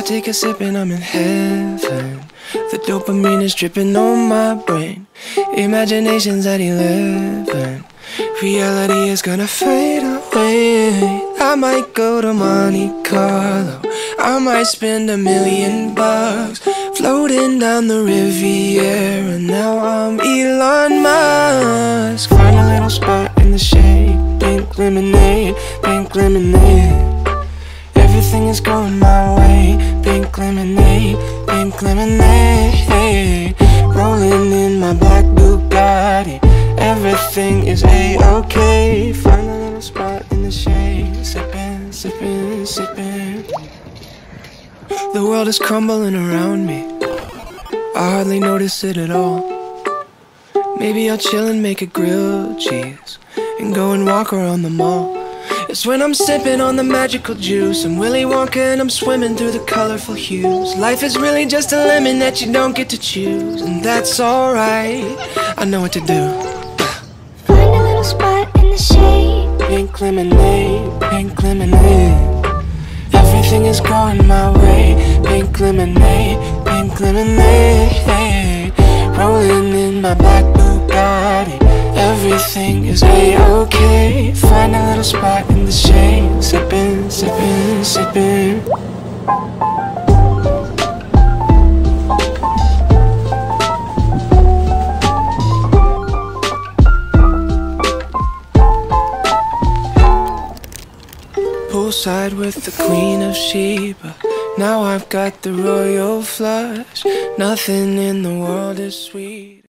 take a sip and I'm in heaven. The dopamine is dripping on my brain. Imagination's at 11. Reality is gonna fade away. I might go to Monte Carlo. I might spend $1 million floating down the Riviera. Now I'm Elon Musk. Find a little spot in the shade. Pink lemonade, pink lemonade. Everything is going my way. Pink lemonade, pink lemonade. Rolling in my black Bugatti. Everything is A-okay. Find a little spot in the shade. Sipping, sipping, sipping. The world is crumbling around me. I hardly notice it at all. Maybe I'll chill and make a grilled cheese and go and walk around the mall. It's when I'm sipping on the magical juice. I'm Willy Wonka and I'm swimming through the colorful hues. Life is really just a lemon that you don't get to choose, and that's alright. I know what to do. Find a little spot in the shade. Pink lemonade, pink lemonade. Everything is going my way. Pink lemonade, pink lemonade. Rolling in my black Bugatti. Everything is A-okay. Find a little spot in the shade. Sipping, sipping, sipping. Poolside with the Queen of Sheba. Now I've got the royal flush. Nothing in the world is sweet.